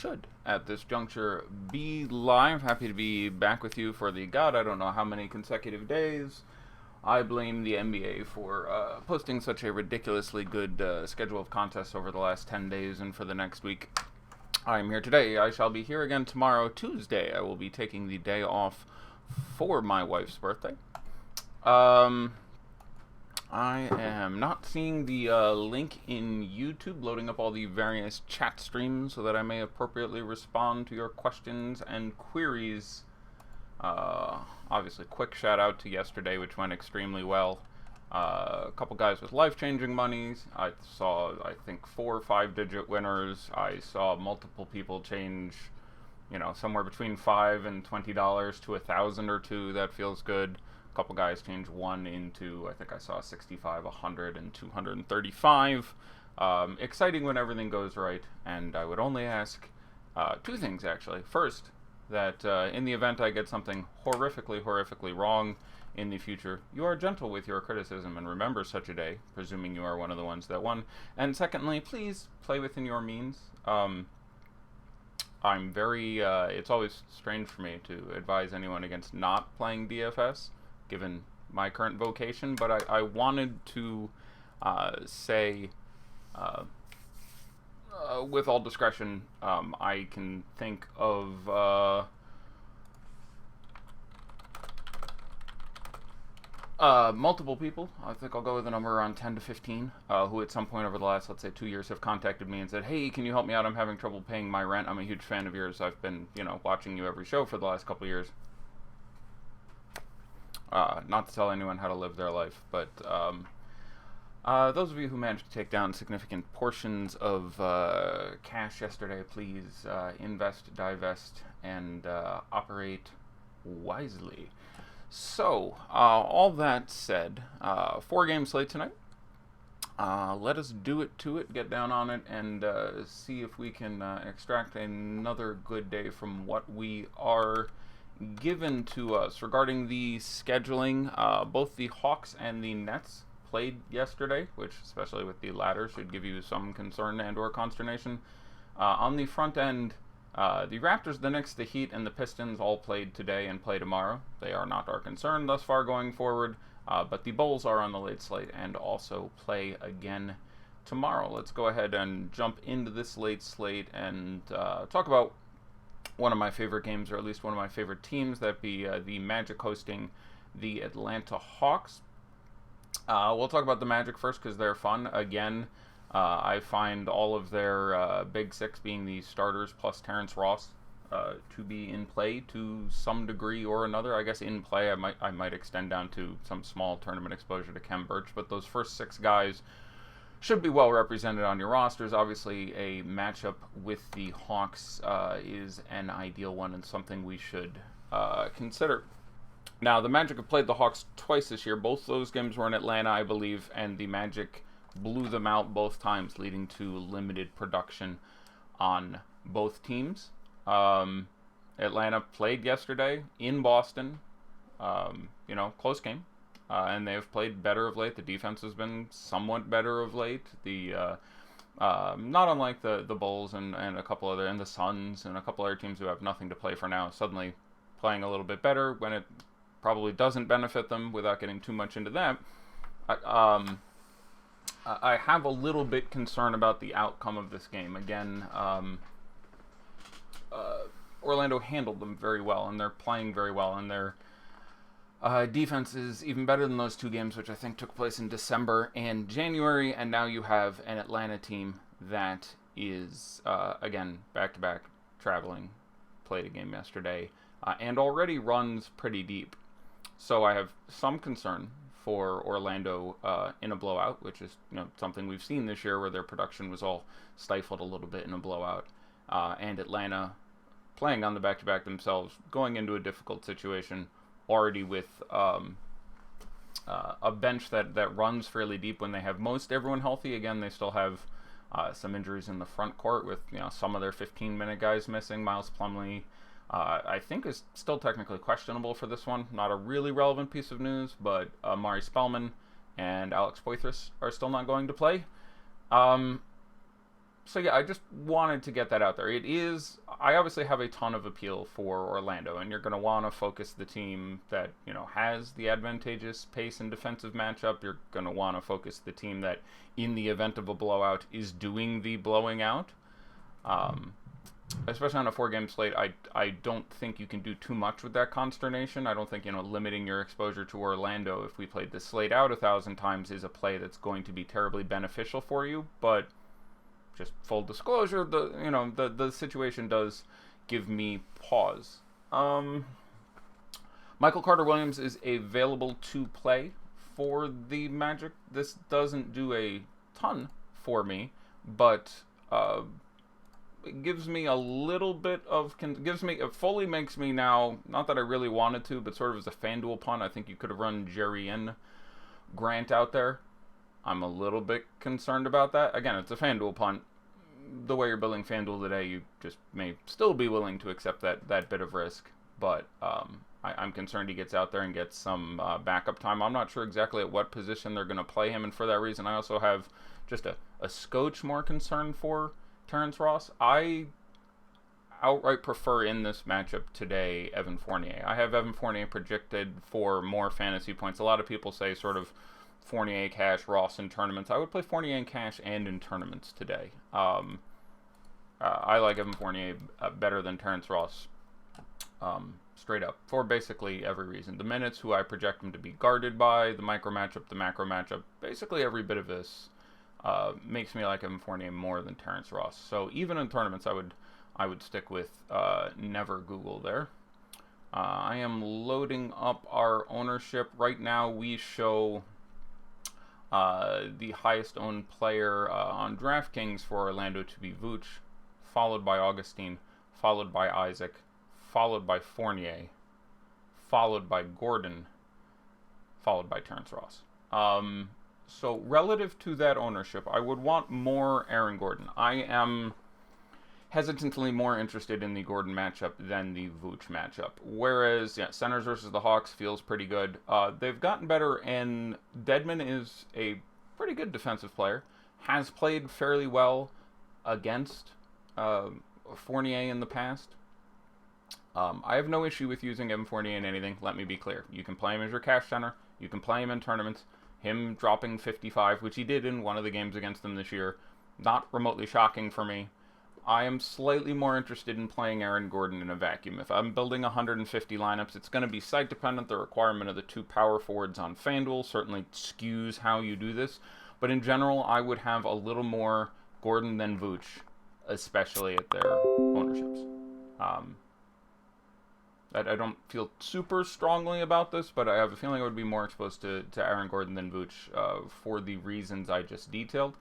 should, at this juncture, be live. Happy to be back with you for the God, I don't know how many consecutive days. I blame the NBA for posting such a ridiculously good schedule of contests over the last 10 days and for the next week. I'm here today. I shall be here again tomorrow, Tuesday. I will be taking the day off for my wife's birthday. I am not seeing the link in YouTube loading up all the various chat streams so that I may appropriately respond to your questions and queries. Obviously, quick shout out to yesterday, which went extremely well. A couple guys with life-changing monies. I saw, I think, 4 or 5-digit winners. I saw multiple people change, somewhere between $5 and $20 to $1,000 or two. That feels good. A couple guys changed one into, I think I saw 65, 100, and 235. Exciting when everything goes right, and I would only ask two things, actually. First, that in the event I get something horrifically wrong in the future, you are gentle with your criticism and remember such a day, presuming you are one of the ones that won. And secondly, please play within your means. I'm very, it's always strange for me to advise anyone against not playing DFS, given my current vocation, but I wanted to say, with all discretion, I can think of multiple people. I think I'll go with a number around 10 to 15, who at some point over the last, let's say, 2 years have contacted me and said, hey, can you help me out? I'm having trouble paying my rent. I'm a huge fan of yours. I've been, watching you every show for the last couple of years. Not to tell anyone how to live their life, but those of you who managed to take down significant portions of cash yesterday, please invest, divest, and operate wisely. So, all that said, 4-game slate tonight. Let us do it to it, get down on it, and see if we can extract another good day from what we are given to us. Regarding the scheduling, both the Hawks and the Nets played yesterday, which, especially with the latter, should give you some concern and or consternation. On the front end, the Raptors, the Knicks, the Heat, and the Pistons all played today and play tomorrow. They are not our concern thus far going forward, but the Bulls are on the late slate and also play again tomorrow. Let's go ahead and jump into this late slate and talk about one of my favorite games, or at least one of my favorite teams, that be the Magic hosting the Atlanta Hawks. We'll talk about the Magic first because they're fun. Again, I find all of their big six, being the starters plus Terrence Ross, to be in play to some degree or another. I guess in play I might extend down to some small tournament exposure to Khem Birch, but those first 6 guys should be well represented on your rosters. Obviously, a matchup with the Hawks is an ideal one and something we should consider. Now, the Magic have played the Hawks twice this year. Both those games were in Atlanta, I believe, and the Magic blew them out both times, leading to limited production on both teams. Atlanta played yesterday in Boston. Close game. And they have played better of late. The defense has been somewhat better of late. Not unlike the Bulls and a couple other, and the Suns and a couple other teams who have nothing to play for now, suddenly playing a little bit better when it probably doesn't benefit them, without getting too much into that. I have a little bit concern about the outcome of this game. Again, Orlando handled them very well, and they're playing very well, and they're defense is even better than those 2 games, which I think took place in December and January, and now you have an Atlanta team that is, again, back-to-back traveling, played a game yesterday, and already runs pretty deep. So I have some concern for Orlando in a blowout, which is something we've seen this year, where their production was all stifled a little bit in a blowout, and Atlanta playing on the back-to-back themselves, going into a difficult situation, already with a bench that runs fairly deep when they have most everyone healthy. Again, they still have some injuries in the front court with some of their 15-minute guys missing. Miles Plumlee, I think, is still technically questionable for this one. Not a really relevant piece of news, but Mari Spellman and Alex Poitras are still not going to play. So yeah, I just wanted to get that out there. I obviously have a ton of appeal for Orlando, and you're going to want to focus the team that, has the advantageous pace and defensive matchup. You're going to want to focus the team that, in the event of a blowout, is doing the blowing out. Especially on a 4-game slate, I don't think you can do too much with that consternation. I don't think, limiting your exposure to Orlando, if we played this slate out 1,000 times, is a play that's going to be terribly beneficial for you, but just full disclosure, the situation does give me pause. Michael Carter-Williams is available to play for the Magic. This doesn't do a ton for me, but it gives me a little bit of, it fully makes me now, not that I really wanted to, but sort of as a FanDuel punt, I think you could have run Jerry and Grant out there. I'm a little bit concerned about that. Again, it's a FanDuel punt. The way you're building FanDuel today, you just may still be willing to accept that bit of risk. But I'm concerned he gets out there and gets some backup time. I'm not sure exactly at what position they're going to play him, and for that reason, I also have just a scotch more concern for Terrence Ross. I outright prefer in this matchup today Evan Fournier. I have Evan Fournier projected for more fantasy points. A lot of people say sort of Fournier, cash, Ross in tournaments. I would play Fournier in cash and in tournaments today. I like Evan Fournier better than Terrence Ross, straight up, for basically every reason. The minutes, who I project him to be guarded by, the micro matchup, the macro matchup, basically every bit of this makes me like Evan Fournier more than Terrence Ross. So even in tournaments, I would stick with never Google there. I am loading up our ownership. Right now we show the highest owned player on DraftKings for Orlando to be Vooch, followed by Augustine, followed by Isaac, followed by Fournier, followed by Gordon, followed by Terrence Ross. So relative to that ownership, I would want more Aaron Gordon. I am hesitantly more interested in the Gordon matchup than the Vooch matchup. Whereas, centers versus the Hawks feels pretty good. They've gotten better, and Dedmon is a pretty good defensive player. Has played fairly well against Fournier in the past. I have no issue with using Evan Fournier in anything. Let me be clear. You can play him as your cash center. You can play him in tournaments. Him dropping 55, which he did in one of the games against them this year, not remotely shocking for me. I am slightly more interested in playing Aaron Gordon in a vacuum. If I'm building 150 lineups, it's going to be site dependent. The requirement of the 2 power forwards on FanDuel certainly skews how you do this. But in general, I would have a little more Gordon than Vooch, especially at their ownerships. I don't feel super strongly about this, but I have a feeling I would be more exposed to Aaron Gordon than Vooch for the reasons I just detailed.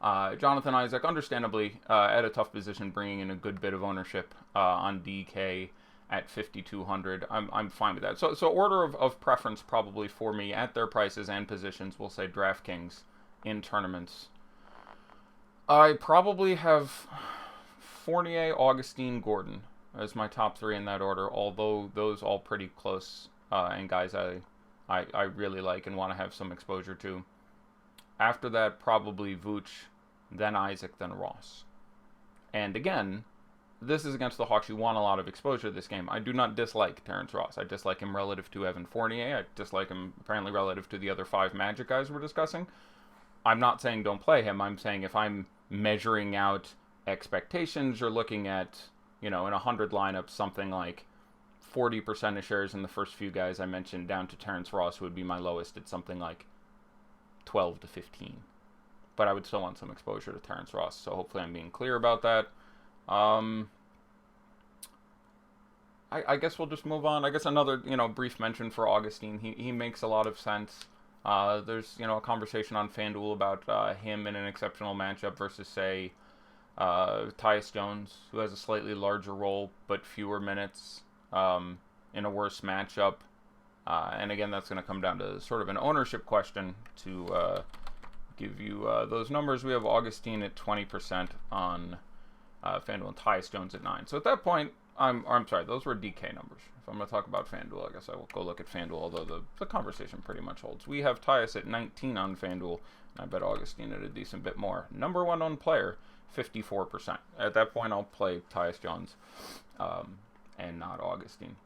Jonathan Isaac, understandably, at a tough position, bringing in a good bit of ownership on DK at 5,200. I'm fine with that. So order of preference probably for me at their prices and positions, we'll say DraftKings in tournaments. I probably have Fournier, Augustine, Gordon as my top 3 in that order, although those all pretty close and guys I really like and want to have some exposure to. After that, probably Vooch, then Isaac, then Ross. And again, this is against the Hawks. You want a lot of exposure this game. I do not dislike Terrence Ross. I dislike him relative to Evan Fournier. I dislike him apparently relative to the other 5 Magic guys we're discussing. I'm not saying don't play him. I'm saying if I'm measuring out expectations, you're looking at, in 100 lineups, something like 40% of shares in the first few guys I mentioned down to Terrence Ross would be my lowest at something like 12 to 15. But I would still want some exposure to Terrence Ross, so hopefully I'm being clear about that. I guess we'll just move on. I guess another, brief mention for Augustine. He makes a lot of sense. There's, a conversation on FanDuel about him in an exceptional matchup versus, say, Tyus Jones, who has a slightly larger role but fewer minutes in a worse matchup. And again, that's going to come down to sort of an ownership question to give you those numbers. We have Augustine at 20% on FanDuel and Tyus Jones at 9%. So at that point, I'm sorry, those were DK numbers. If I'm going to talk about FanDuel, I guess I will go look at FanDuel, although the conversation pretty much holds. We have Tyus at 19 on FanDuel, and I bet Augustine at a decent bit more. Number one on player, 54%. At that point, I'll play Tyus Jones and not Augustine.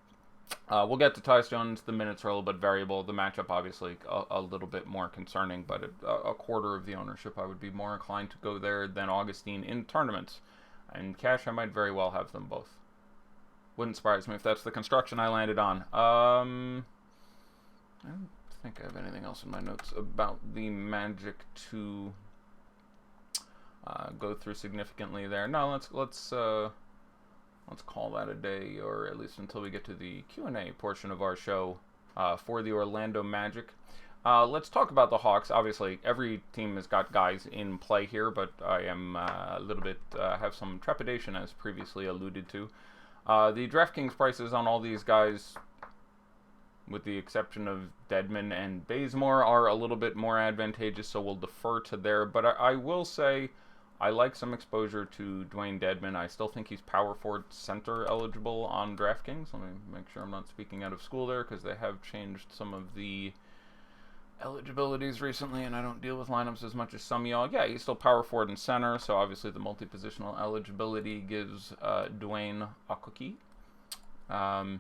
We'll get to Tyus Jones. The minutes are a little bit variable. The matchup, obviously, a little bit more concerning, but a quarter of the ownership, I would be more inclined to go there than Augustine in tournaments. In cash, I might very well have them both. Wouldn't surprise me if that's the construction I landed on. I don't think I have anything else in my notes about the Magic to go through significantly there. No, let's call that a day, or at least until we get to the Q&A portion of our show for the Orlando Magic. Let's talk about the Hawks. Obviously, every team has got guys in play here, but I am a little bit have some trepidation, as previously alluded to. The DraftKings prices on all these guys, with the exception of Dedmon and Bazemore, are a little bit more advantageous, so we'll defer to there. But I will say I like some exposure to Dwayne Dedmon. I still think he's power forward center eligible on DraftKings. Let me make sure I'm not speaking out of school there, because they have changed some of the eligibilities recently, and I don't deal with lineups as much as some of y'all. Yeah, he's still power forward and center, so obviously the multi-positional eligibility gives Dwayne a cookie. Yeah,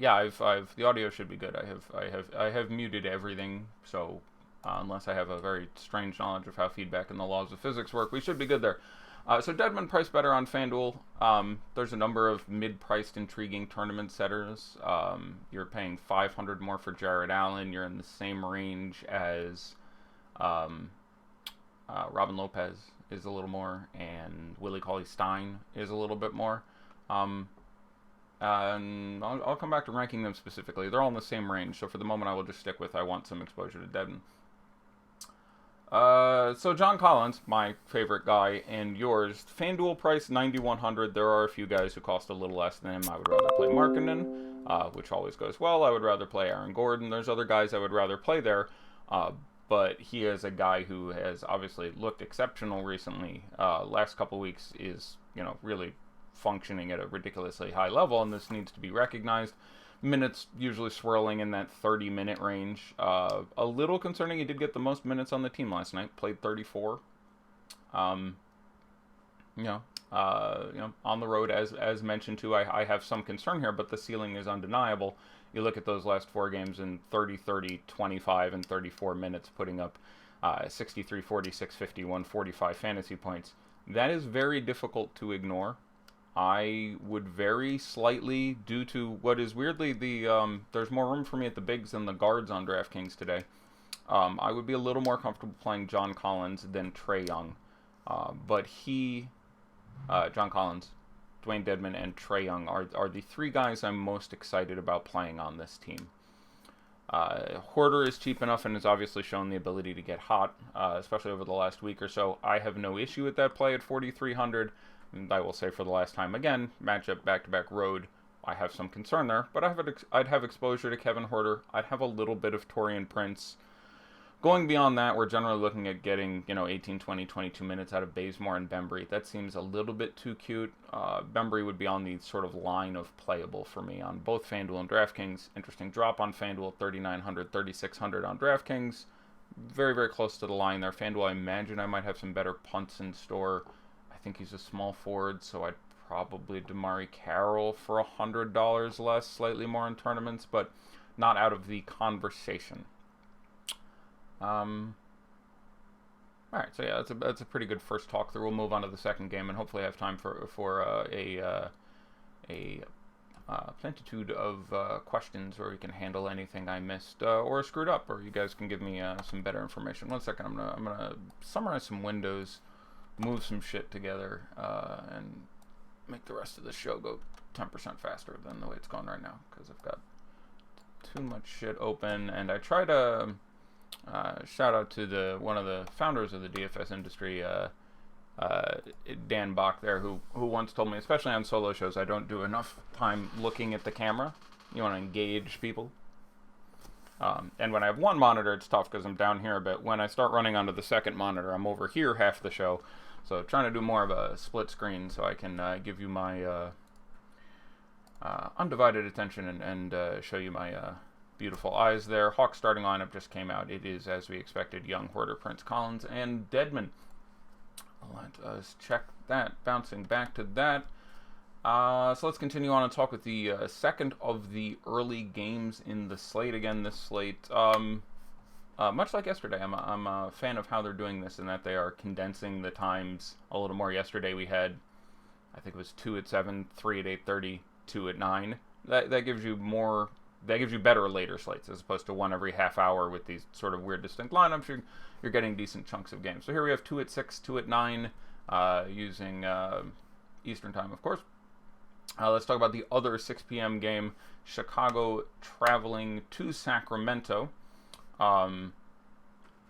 I've the audio should be good. I have muted everything, so unless I have a very strange knowledge of how feedback and the laws of physics work, we should be good there. So Dedmon priced better on FanDuel. There's a number of mid-priced intriguing tournament setters. You're paying $500 more for Jared Allen. You're in the same range as Robin Lopez is a little more, and Willie Cauley-Stein is a little bit more. And I'll come back to ranking them specifically. They're all in the same range, so for the moment I will just stick with I want some exposure to Dedmon. So John Collins, my favorite guy, and yours. FanDuel price $9,100. There are a few guys who cost a little less than him. I would rather play Markkanen, which always goes well. I would rather play Aaron Gordon. There's other guys I would rather play there, but he is a guy who has obviously looked exceptional recently. Last couple weeks is, really functioning at a ridiculously high level, and this needs to be recognized. Minutes usually swirling in that 30-minute range. A little concerning, he did get the most minutes on the team last night. Played 34. On the road, as mentioned too, I have some concern here, but the ceiling is undeniable. You look at those last four games in 30, 30, 25, and 34 minutes, putting up 63, 46, 51, 45 fantasy points. That is very difficult to ignore. I would very slightly, due to what is weirdly there's more room for me at the bigs than the guards on DraftKings today. I would be a little more comfortable playing John Collins than Trae Young. But John Collins, Dwayne Dedmon, and Trae Young are the three guys I'm most excited about playing on this team. Hoarder is cheap enough and has obviously shown the ability to get hot, especially over the last week or so. I have no issue with that play at 4,300. And I will say for the last time again, matchup back-to-back road, I have some concern there. But I'd have exposure to Kevin Huerter. I'd have a little bit of Taurean Prince. Going beyond that, we're generally looking at getting 18, 20, 22 minutes out of Bazemore and Bembry. That seems a little bit too cute. Bembry would be on the sort of line of playable for me on both FanDuel and DraftKings. Interesting drop on FanDuel, 3,900, 3,600 on DraftKings. Very, very close to the line there. FanDuel, I imagine I might have some better punts in store. I think he's a small forward, so I'd probably DeMarre Carroll for $100 less, slightly more in tournaments, but not out of the conversation. All right, so yeah, that's a pretty good first talk through. We'll move on to the second game, and hopefully have time for a plentitude of questions where we can handle anything I missed or screwed up, or you guys can give me some better information. One second, I'm gonna summarize some windows, move some shit together, and make the rest of the show go 10% faster than the way it's going right now, because I've got too much shit open. And I try to shout out to one of the founders of the DFS industry, Dan Bach there, who once told me, especially on solo shows, I don't do enough time looking at the camera. You want to engage people. And when I have one monitor, it's tough because I'm down here a bit. When I start running onto the second monitor, I'm over here half the show. So trying to do more of a split screen so I can give you my undivided attention and show you my beautiful eyes there. Hawks starting lineup just came out. It is, as we expected, Young, Horter, Prince, Collins, and Dedmon. Let us check that. Bouncing back to that. So let's continue on and talk with the second of the early games in the slate. Again, this slate, much like yesterday, I'm a fan of how they're doing this, in that they are condensing the times a little more. Yesterday we had, I think it was 2 at 7, 3 at 8:30, 2 at 9. That gives you more. That gives you better later slates, as opposed to one every half hour with these sort of weird distinct lineups. You're getting decent chunks of games. So here we have 2 at 6, 2 at 9, using Eastern time, of course. Let's talk about the other 6 p.m. game, Chicago traveling to Sacramento.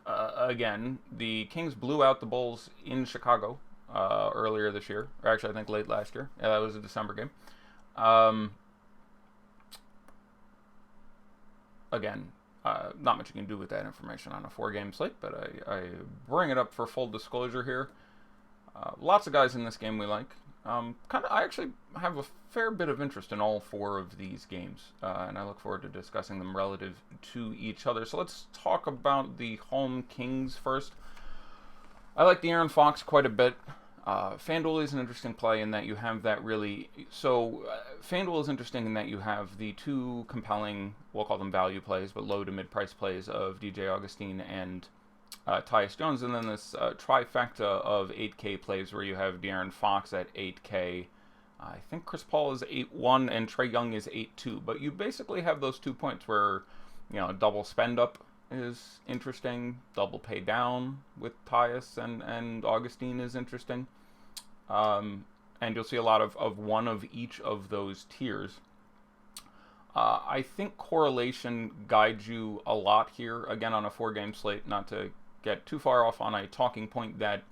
Again, the Kings blew out the Bulls in Chicago earlier this year, or actually I think late last year. Yeah, that was a December game. Again, not much you can do with that information on a 4-game slate, but I bring it up for full disclosure here. Lots of guys in this game we like. I actually have a fair bit of interest in all 4 of these games, and I look forward to discussing them relative to each other. So let's talk about the home Kings first. I like De'Aaron Fox quite a bit. FanDuel is an interesting play in that you have that really... So, FanDuel is interesting in that you have the 2 compelling, we'll call them value plays, but low to mid-price plays of DJ Augustine and Tyus Jones, and then this trifecta of 8K plays where you have De'Aaron Fox at 8K. I think Chris Paul is 8-1 and Trae Young is 8-2, but you basically have those 2 points where, double spend up is interesting, double pay down with Tyus and Augustine is interesting. And you'll see a lot of one of each of those tiers. I think correlation guides you a lot here, again on a 4-game slate, not to get too far off on a talking point that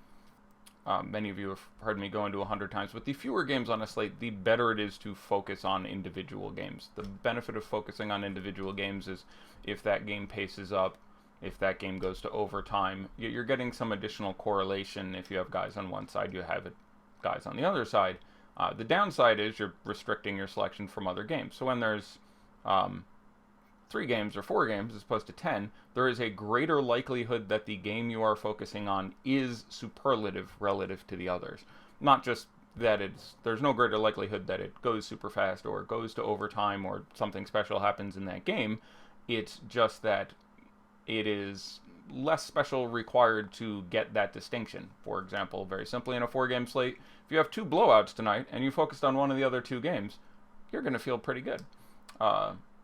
many of you have heard me go into 100 times, but the fewer games on a slate, the better it is to focus on individual games. The benefit of focusing on individual games is if that game paces up, if that game goes to overtime, you're getting some additional correlation. If you have guys on one side, you have guys on the other side. The downside is you're restricting your selection from other games. So when there's 3 games or 4 games as opposed to 10, there is a greater likelihood that the game you are focusing on is superlative relative to the others. Not just that there's no greater likelihood that it goes super fast or goes to overtime or something special happens in that game. It's just that it is less special required to get that distinction. For example, very simply in a 4-game slate, if you have 2 blowouts tonight and you focused on one of the other 2 games, you're going to feel pretty good.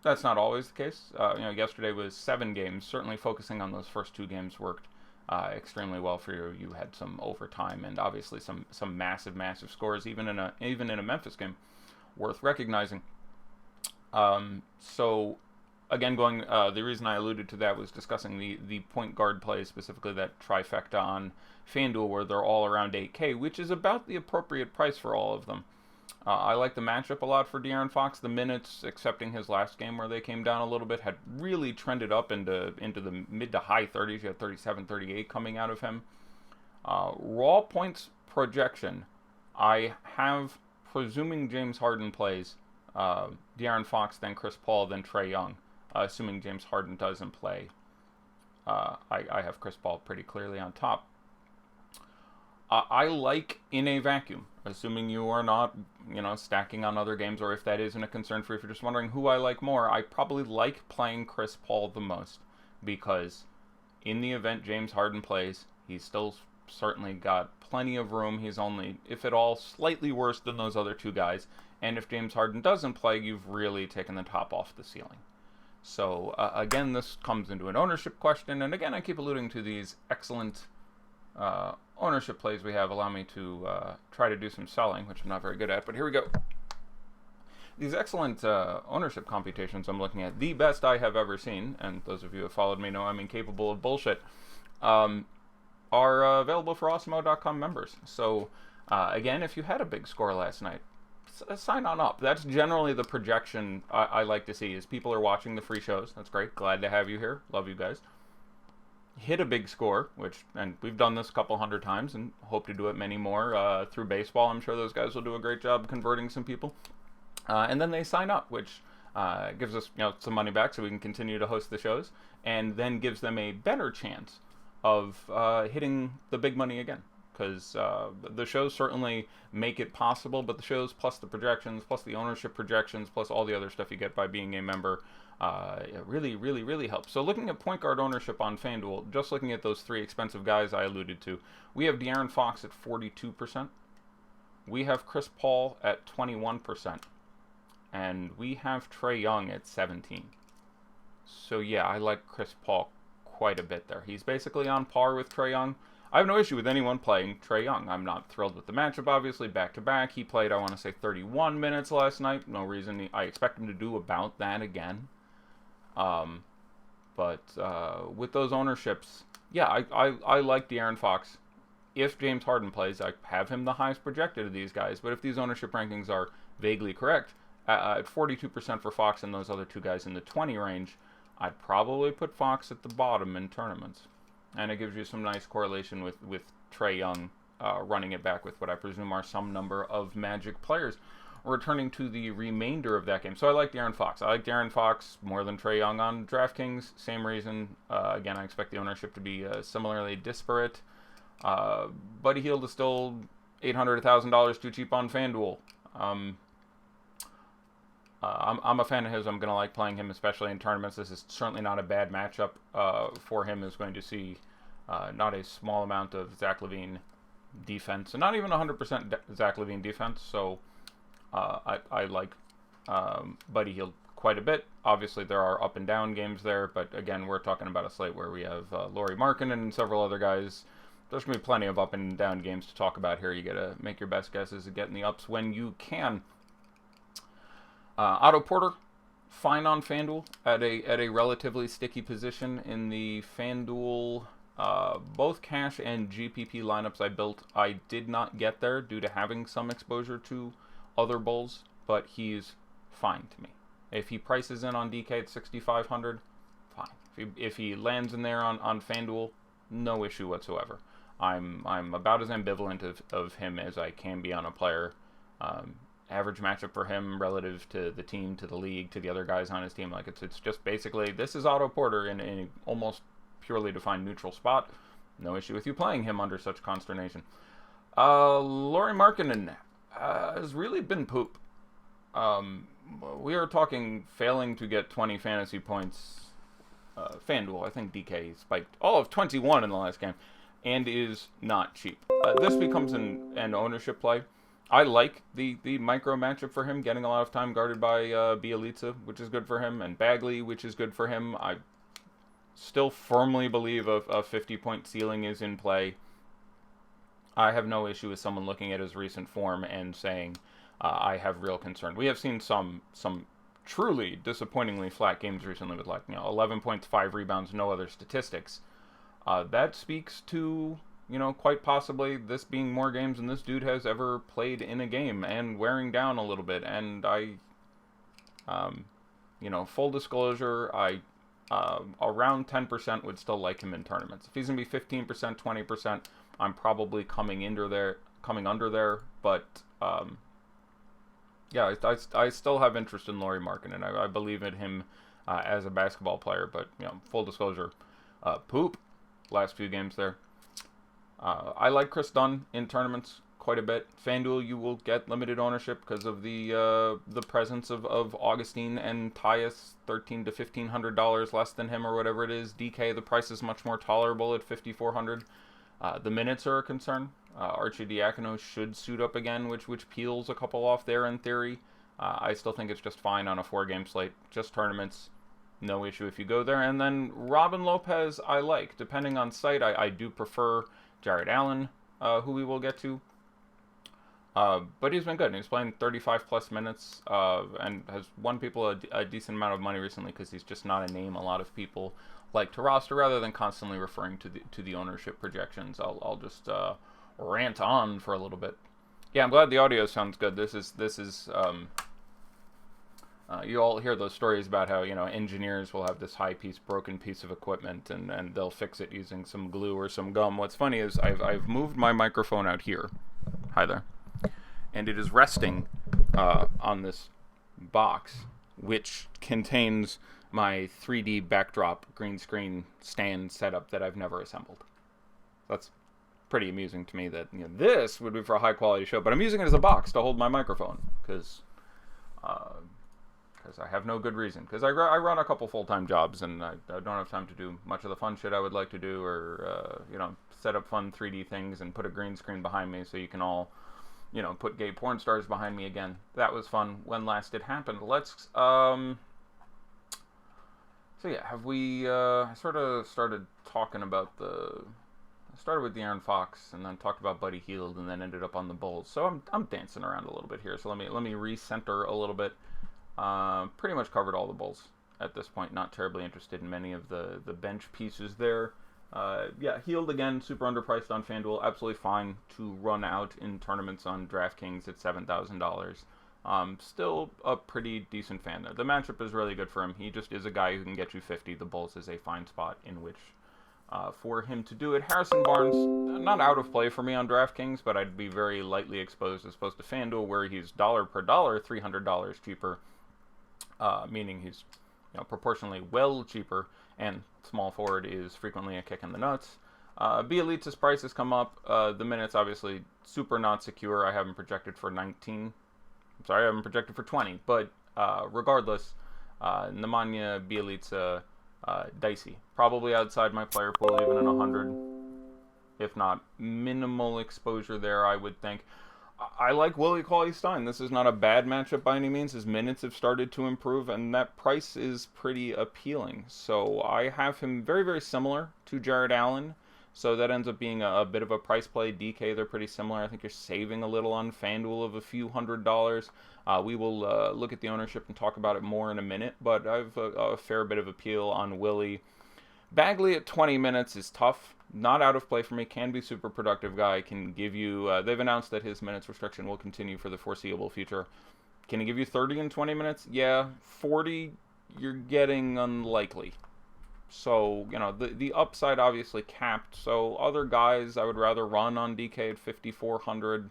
That's not always the case. Yesterday was 7 games. Certainly focusing on those first 2 games worked extremely well for you. You had some overtime and obviously some massive scores, even in a Memphis game, worth recognizing. So again, the reason I alluded to that was discussing the point guard plays, specifically that trifecta on FanDuel where they're all around 8K, which is about the appropriate price for all of them. I like the matchup a lot for De'Aaron Fox. The minutes, excepting his last game where they came down a little bit, had really trended up into the mid to high 30s. You had 37, 38 coming out of him. Raw points projection, I have, presuming James Harden plays, De'Aaron Fox, then Chris Paul, then Trae Young. Assuming James Harden doesn't play, I have Chris Paul pretty clearly on top. I like in a vacuum, assuming you are not, stacking on other games, or if that isn't a concern for you, if you're just wondering who I like more, I probably like playing Chris Paul the most, because in the event James Harden plays, he's still certainly got plenty of room. He's only, if at all, slightly worse than those other 2 guys, and if James Harden doesn't play, you've really taken the top off the ceiling. So, again, this comes into an ownership question, and again, I keep alluding to these excellent ownership plays we have. Allow me to try to do some selling, which I'm not very good at, but here we go. These excellent ownership computations I'm looking at, the best I have ever seen, and those of you who have followed me know I'm incapable of bullshit, are available for Awesemo.com members. So, again, if you had a big score last night, sign on up. That's generally the projection I like to see, is people are watching the free shows. That's great. Glad to have you here. Love you guys. hit a big score, and we've done this a couple hundred times and hope to do it many more through baseball. I'm sure those guys will do a great job converting some people. And then they sign up, which gives us some money back so we can continue to host the shows, and then gives them a better chance of hitting the big money again. Because the shows certainly make it possible, but the shows plus the projections, plus the ownership projections, plus all the other stuff you get by being a member, it really, really, really helps. So looking at point guard ownership on FanDuel, just looking at those three expensive guys I alluded to, we have De'Aaron Fox at 42%. We have Chris Paul at 21%. And we have Trae Young at 17%. So yeah, I like Chris Paul quite a bit there. He's basically on par with Trae Young. I have no issue with anyone playing Trae Young. I'm not thrilled with the matchup, obviously, back-to-back. He played, I want to say, 31 minutes last night. No reason. I expect him to do about that again. But with those ownerships, yeah, I like De'Aaron Fox. If James Harden plays, I have him the highest projected of these guys. But if these ownership rankings are vaguely correct, at 42% for Fox and those other two guys in the 20 range, I'd probably put Fox at the bottom in tournaments. And it gives you some nice correlation with Trae Young running it back with what I presume are some number of Magic players returning to the remainder of that game. So I like De'Aaron Fox. I like De'Aaron Fox more than Trae Young on DraftKings. Same reason. Again, I expect the ownership to be similarly disparate. Buddy Hield is still $800, $1,000 too cheap on FanDuel. I'm a fan of his. I'm going to like playing him, especially in tournaments. This is certainly not a bad matchup for him. Is going to see not a small amount of Zach LaVine defense, and not even 100% Zach LaVine defense. So I like Buddy Hield quite a bit. Obviously, there are up and down games there, but again, we're talking about a slate where we have Lauri Markkanen and several other guys. There's going to be plenty of up and down games to talk about here. You got to make your best guesses and get in the ups when you can. Otto Porter, fine on FanDuel at a relatively sticky position in the FanDuel both cash and GPP lineups I built. I did not get there due to having some exposure to other bulls, but he's fine to me. If he prices in on DK at 6,500, fine. If he lands in there on FanDuel, no issue whatsoever. I'm about as ambivalent of him as I can be on a player. Average matchup for him relative to the team, to the league, to the other guys on his team. Like it's just basically, this is Otto Porter in a almost purely defined neutral spot. No issue with you playing him under such consternation. Lauri Markkanen has really been poop. We are talking failing to get 20 fantasy points. FanDuel, I think DK spiked all of 21 in the last game, and is not cheap. This becomes an ownership play. I like the micro matchup for him, getting a lot of time guarded by Bjelica, which is good for him, and Bagley, which is good for him. I still firmly believe a 50-point ceiling is in play. I have no issue with someone looking at his recent form and saying, I have real concern. We have seen some truly disappointingly flat games recently with 11 points, 5 rebounds, no other statistics. That speaks to, quite possibly this being more games than this dude has ever played in a game and wearing down a little bit. And full disclosure, I around 10% would still like him in tournaments. If he's going to be 15%, 20%, I'm probably coming under there. But I still have interest in Lauri Markkanen. I believe in him as a basketball player. But full disclosure, poop last few games there. I like Chris Dunn in tournaments quite a bit. FanDuel, you will get limited ownership because of the presence of Augustine and Tyus, $1,300 to $1,500 less than him or whatever it is. DK, the price is much more tolerable at $5,400. The minutes are a concern. Arcidiacono should suit up again, which peels a couple off there in theory. I still think it's just fine on a 4-game slate. Just tournaments, no issue if you go there. And then Robin Lopez, I like. Depending on site, I do prefer Jared Allen, who we will get to. But he's been good. He's playing 35-plus minutes and has won people a decent amount of money recently because he's just not a name a lot of people like to roster. Rather than constantly referring to the ownership projections, I'll just rant on for a little bit. Yeah, I'm glad the audio sounds good. This is You all hear those stories about how, engineers will have this broken piece of equipment, and they'll fix it using some glue or some gum. What's funny is I've moved my microphone out here. Hi there. And it is resting on this box, which contains my 3D backdrop green screen stand setup that I've never assembled. That's pretty amusing to me that this would be for a high quality show, but I'm using it as a box to hold my microphone because I have no good reason. Because I run a couple full-time jobs, and I don't have time to do much of the fun shit I would like to do, or set up fun 3D things and put a green screen behind me so you can all put gay porn stars behind me again. That was fun when last it happened. Let's so yeah, have we I sort of started talking about I started with the Aaron Fox, and then talked about Buddy Hield, and then ended up on the Bulls. So I'm dancing around a little bit here. So let me recenter a little bit. Pretty much covered all the Bulls at this point. Not terribly interested in many of the bench pieces there. Yeah, Hield again, super underpriced on FanDuel. Absolutely fine to run out in tournaments on DraftKings at $7,000. Still a pretty decent fan there. The matchup is really good for him. He just is a guy who can get you 50. The Bulls is a fine spot in which for him to do it. Harrison Barnes, not out of play for me on DraftKings, but I'd be very lightly exposed as opposed to FanDuel, where he's dollar per dollar, $300 cheaper, meaning he's proportionally well cheaper, and small forward is frequently a kick in the nuts. Bielitsa's price has come up. The minutes obviously super not secure. I have him projected for 19. I'm sorry, I have him projected for 20. But regardless, Nemanja Bjelica, dicey. Probably outside my player pool, even in 100. If not minimal exposure there, I would think. I like Willie Cauley-Stein. This is not a bad matchup by any means. His minutes have started to improve, and that price is pretty appealing. So I have him very, very similar to Jared Allen. So that ends up being a bit of a price play. DK, they're pretty similar. I think you're saving a little on FanDuel of a few $100s. We will look at the ownership and talk about it more in a minute, but I have a fair bit of appeal on Willie. Bagley at 20 minutes is tough. Not out of play for me. Can be super productive guy. Can give you... they've announced that his minutes restriction will continue for the foreseeable future. Can he give you 30 in 20 minutes? Yeah. 40, you're getting unlikely. So, the upside obviously capped. So, other guys I would rather run on DK at 5,400.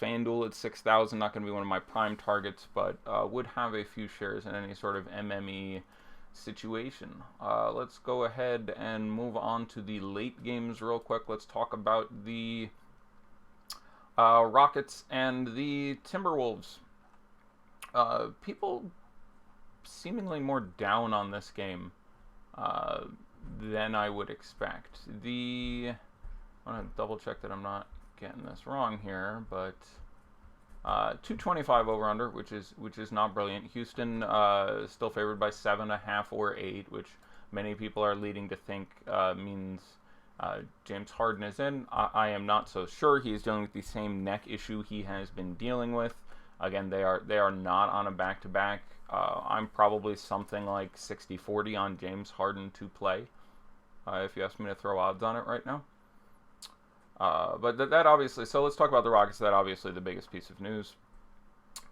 FanDuel at 6,000. Not going to be one of my prime targets, but would have a few shares in any sort of MME situation. Let's go ahead and move on to the late games real quick. Let's talk about the Rockets and the Timberwolves. People seemingly more down on this game than I would expect. I want to double check that I'm not getting this wrong here, but 225 over under, which is not brilliant. Houston still favored by 7.5 or 8, which many people are leading to think means James Harden is in. I am not so sure. He is dealing with the same neck issue he has been dealing with. Again, they are not on a back-to-back. I'm probably something like 60-40 on James Harden to play, if you ask me to throw odds on it right now. But that obviously, so let's talk about the Rockets. That obviously the biggest piece of news.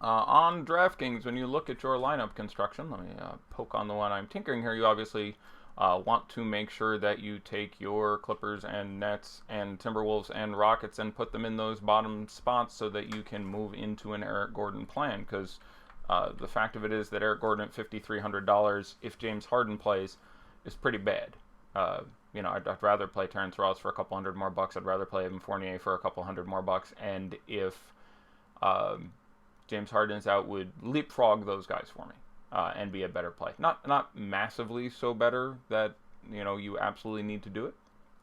On DraftKings, when you look at your lineup construction, let me poke on the one I'm tinkering here. You obviously want to make sure that you take your Clippers and Nets and Timberwolves and Rockets and put them in those bottom spots so that you can move into an Eric Gordon plan. Because the fact of it is that Eric Gordon at $5,300, if James Harden plays, is pretty bad. I'd rather play Terrence Ross for a couple $100 more bucks. I'd rather play Evan Fournier for a couple $100 more bucks. And if James Harden's out, would leapfrog those guys for me and be a better play. Not massively so better that you absolutely need to do it.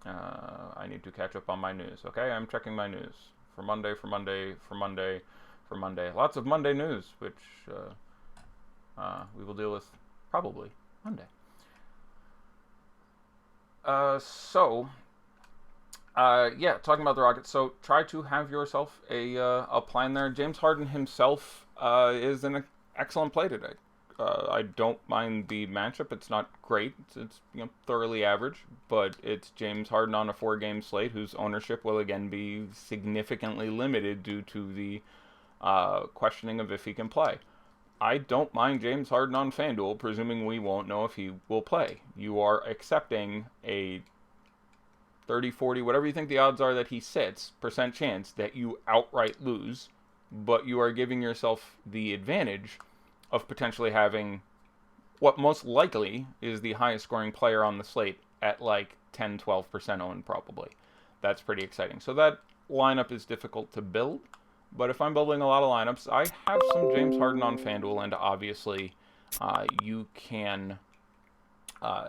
I need to catch up on my news. Okay, I'm checking my news for Monday. Lots of Monday news, which we will deal with probably Monday. Talking about the Rockets. So try to have yourself a plan there. James Harden himself is an excellent play today. I don't mind the matchup. It's not great. It's thoroughly average, but it's James Harden on a 4-game slate whose ownership will again be significantly limited due to the questioning of if he can play. I don't mind James Harden on FanDuel, presuming we won't know if he will play. You are accepting a 30, 40, whatever you think the odds are that he sits, percent chance that you outright lose, but you are giving yourself the advantage of potentially having what most likely is the highest scoring player on the slate at like 10, 12% owned probably. That's pretty exciting. So that lineup is difficult to build, but if I'm building a lot of lineups, I have some James Harden on FanDuel, and obviously you can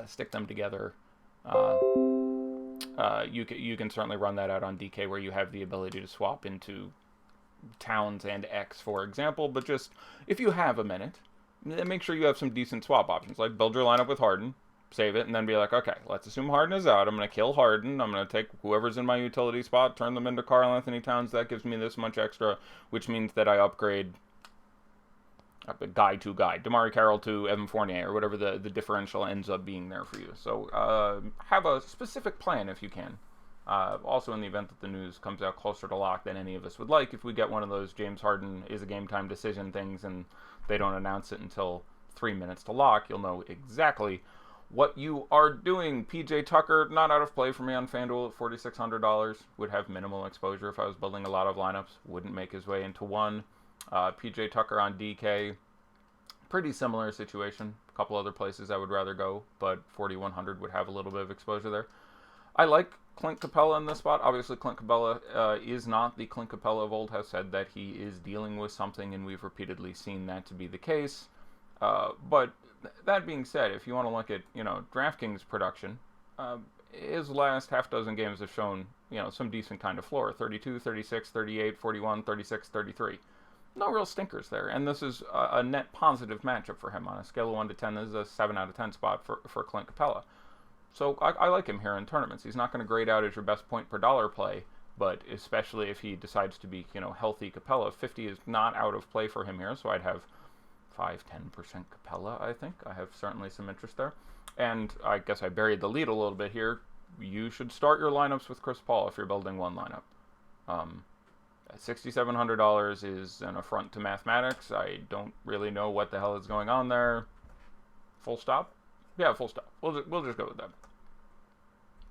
stick them together. You can certainly run that out on DK, where you have the ability to swap into Towns and X, for example. But just, if you have a minute, make sure you have some decent swap options. Like, build your lineup with Harden, save it, and then be like, okay, let's assume Harden is out. I'm going to kill Harden. I'm going to take whoever's in my utility spot, turn them into Karl Anthony Towns. That gives me this much extra, which means that I upgrade guy to guy, DeMar Carroll to Evan Fournier, or whatever the differential ends up being there for you. So have a specific plan if you can. Also, in the event that the news comes out closer to lock than any of us would like, if we get one of those James Harden is a game time decision things and they don't announce it until 3 minutes to lock, you'll know exactly what you are doing. PJ Tucker, not out of play for me on FanDuel at $4,600. Would have minimal exposure if I was building a lot of lineups. Wouldn't make his way into one. PJ Tucker on DK, pretty similar situation. A couple other places I would rather go, but 4,100 would have a little bit of exposure there. I like Clint Capella in this spot. Obviously, Clint Capella is not the Clint Capella of old. Has said that he is dealing with something, and we've repeatedly seen that to be the case. But that being said, if you want to look at, DraftKings production, his last half dozen games have shown, some decent kind of floor. 32, 36, 38, 41, 36, 33. No real stinkers there, and this is a net positive matchup for him. On a scale of 1 to 10, this is a 7 out of 10 spot for Clint Capella. So I like him here in tournaments. He's not going to grade out as your best point per dollar play, but especially if he decides to be, healthy Capella, 50 is not out of play for him here, so I'd have 5-10% Capella, I think. I have certainly some interest there. And I guess I buried the lead a little bit here. You should start your lineups with Chris Paul if you're building one lineup. $6,700 is an affront to mathematics. I don't really know what the hell is going on there. Full stop? Yeah, full stop. We'll just go with that.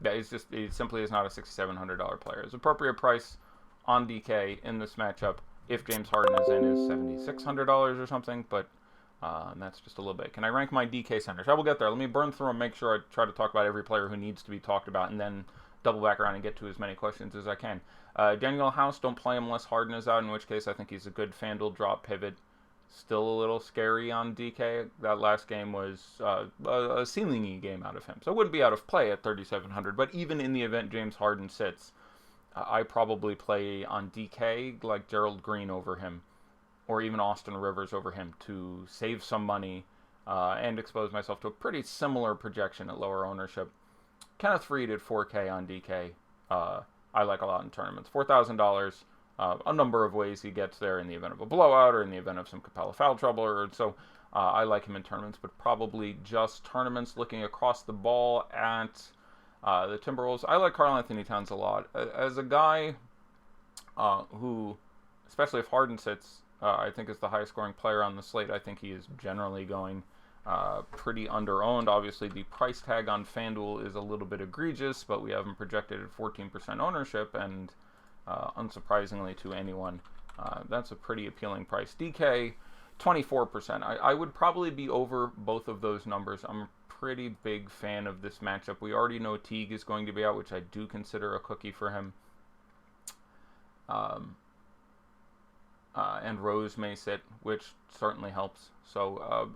Yeah, he simply is not a $6,700 player. His appropriate price on DK in this matchup, if James Harden is in, is $7,600 or something, but that's just a little bit. Can I rank my DK centers? I will get there. Let me burn through them, make sure I try to talk about every player who needs to be talked about, and then double back around and get to as many questions as I can. Daniel House, don't play him unless Harden is out, in which case I think he's a good FanDuel drop pivot. Still a little scary on DK. That last game was a ceiling-y game out of him. So it wouldn't be out of play at 3,700. But even in the event James Harden sits, I probably play on DK like Gerald Green over him, or even Austin Rivers over him, to save some money and expose myself to a pretty similar projection at lower ownership. Kenneth Faried at 4K on DK, I like a lot in tournaments. $4,000. A number of ways he gets there in the event of a blowout or in the event of some Capella foul trouble. So I like him in tournaments, but probably just tournaments. Looking across the ball at the Timberwolves, I like Karl Anthony Towns a lot. As a guy who, especially if Harden sits, I think is the highest scoring player on the slate, I think he is generally going pretty under-owned. Obviously, the price tag on FanDuel is a little bit egregious, but we have him projected at 14% ownership, and unsurprisingly to anyone, that's a pretty appealing price. DK, 24%. I would probably be over both of those numbers. I'm a pretty big fan of this matchup. We already know Teague is going to be out, which I do consider a cookie for him. And Rose may sit, which certainly helps. So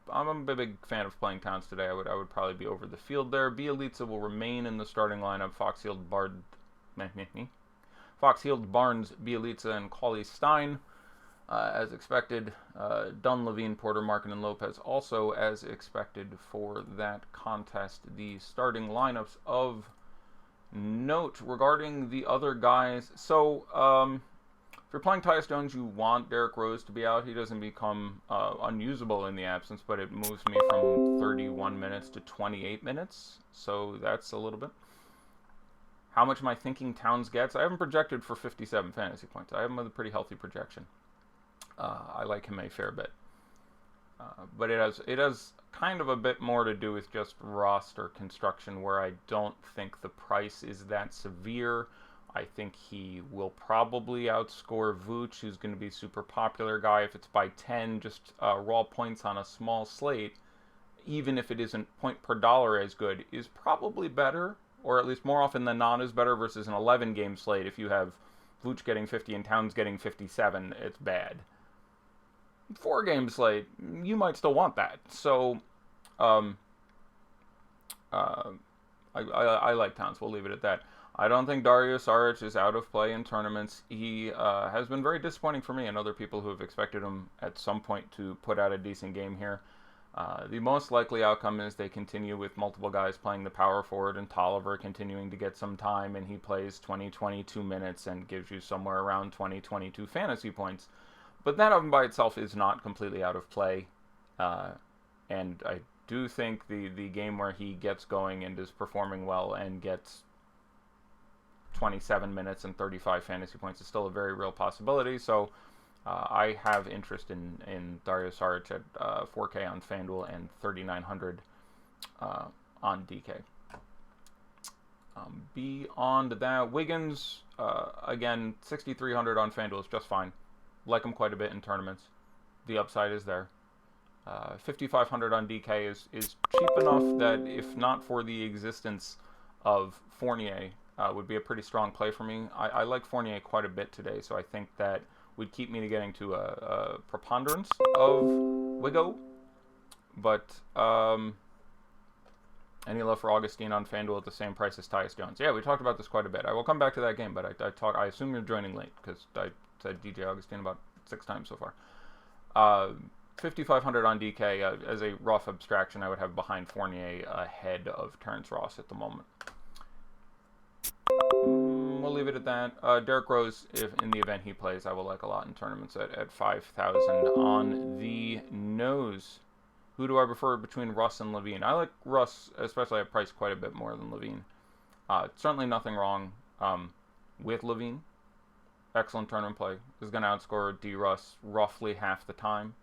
I'm a big fan of playing Towns today. I would probably be over the field there. Bielitsa will remain in the starting lineup. Fox, Hield, Barnes, Bielitsa, and Cauley Stein, as expected. Dunn, Levine, Porter, Markin, and Lopez also as expected for that contest. The starting lineups of note regarding the other guys. So, if you're playing Tyus Jones, you want Derrick Rose to be out. He doesn't become unusable in the absence, but it moves me from 31 minutes to 28 minutes. So that's a little bit. How much am I thinking Towns gets? I haven't projected for 57 fantasy points. I have him with a pretty healthy projection. I like him a fair bit. But it has kind of a bit more to do with just roster construction, where I don't think the price is that severe. I think he will probably outscore Vooch, who's going to be a super popular guy. If it's by 10, just raw points on a small slate, even if it isn't point per dollar as good, is probably better, or at least more often than not is better, versus an 11-game slate. If you have Vooch getting 50 and Towns getting 57, it's bad. 4-game slate, you might still want that. So, I like Towns. We'll leave it at that. I don't think Dario Saric is out of play in tournaments. He has been very disappointing for me and other people who have expected him at some point to put out a decent game here. The most likely outcome is they continue with multiple guys playing the power forward and Tolliver continuing to get some time, and he plays 20-22 minutes and gives you somewhere around 20-22 fantasy points. But that of by itself is not completely out of play. And I do think the game where he gets going and is performing well and gets 27 minutes and 35 fantasy points is still a very real possibility. So I have interest in Dario Saric at 4K on FanDuel and 3,900 on DK. Beyond that, Wiggins, again, 6,300 on FanDuel is just fine. Like him quite a bit in tournaments. The upside is there. 5,500 on DK is cheap enough that if not for the existence of Fournier, would be a pretty strong play for me. I like Fournier quite a bit today, so I think that would keep me to getting to a preponderance of Wiggo. But any love for Augustine on FanDuel at the same price as Tyus Jones? Yeah, we talked about this quite a bit. I will come back to that game, but I assume you're joining late because I said DJ Augustine about 6 times so far. 5,500 on DK as a rough abstraction, I would have behind Fournier ahead of Terrence Ross at the moment. We'll leave it at that. Derrick Rose, if in the event he plays, I will like a lot in tournaments at 5,000 on the nose. Who do I prefer between Russ and Levine? I like Russ, especially at price, quite a bit more than Levine. Certainly nothing wrong with Levine. Excellent tournament play. Is going to outscore D. Russ roughly half the time.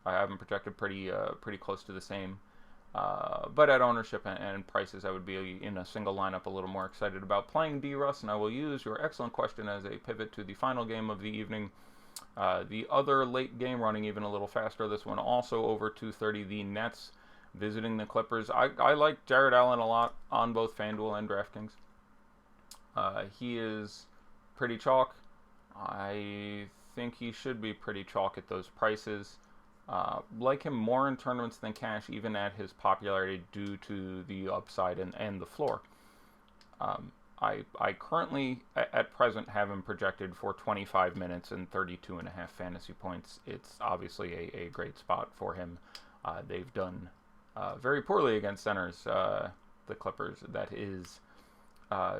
I have him projected pretty close to the same. But at ownership and prices, I would be in a single lineup a little more excited about playing D. Russ, and I will use your excellent question as a pivot to the final game of the evening. The other late game running even a little faster. This one also over 230. The Nets visiting the Clippers. I like Jared Allen a lot on both FanDuel and DraftKings. He is pretty chalk. I think he should be pretty chalk at those prices. Like him more in tournaments than cash, even at his popularity due to the upside and the floor. I currently, at present, have him projected for 25 minutes and 32.5 fantasy points. It's obviously a great spot for him. They've done very poorly against centers, the Clippers, that is.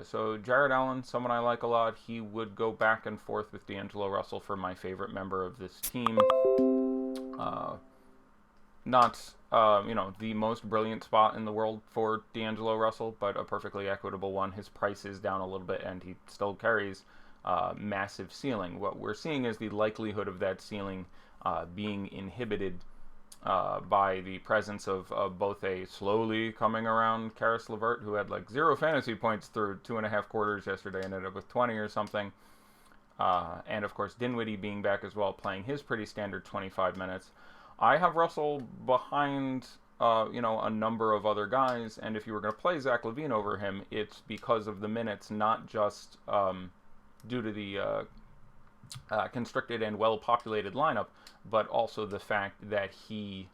So Jared Allen, someone I like a lot. He would go back and forth with D'Angelo Russell for my favorite member of this team. Not the most brilliant spot in the world for D'Angelo Russell, but a perfectly equitable one. His price is down a little bit, and he still carries massive ceiling. What we're seeing is the likelihood of that ceiling being inhibited by the presence of both a slowly coming around Karis LeVert, who had like 0 fantasy points through 2.5 quarters yesterday and ended up with 20 or something. And of course Dinwiddie being back as well, playing his pretty standard 25 minutes. I have Russell behind a number of other guys, and if you were going to play Zach LaVine over him, it's because of the minutes, not just due to the constricted and well-populated lineup, but also the fact that he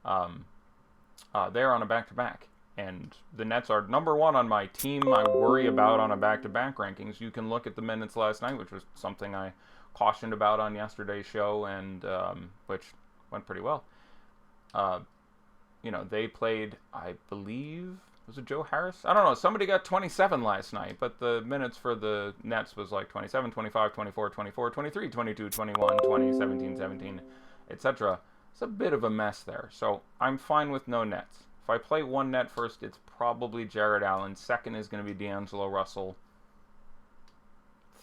they're on a back-to-back. And the Nets are number 1 on my team I worry about on a back-to-back rankings. You can look at the minutes last night, which was something I cautioned about on yesterday's show, and which went pretty well. They played, I believe, was it Joe Harris? I don't know. Somebody got 27 last night, but the minutes for the Nets was like 27, 25, 24, 24, 23, 22, 21, 20, 17, 17, etc. It's a bit of a mess there. So I'm fine with no Nets. If I play one net first, it's probably Jared Allen. Second is going to be D'Angelo Russell.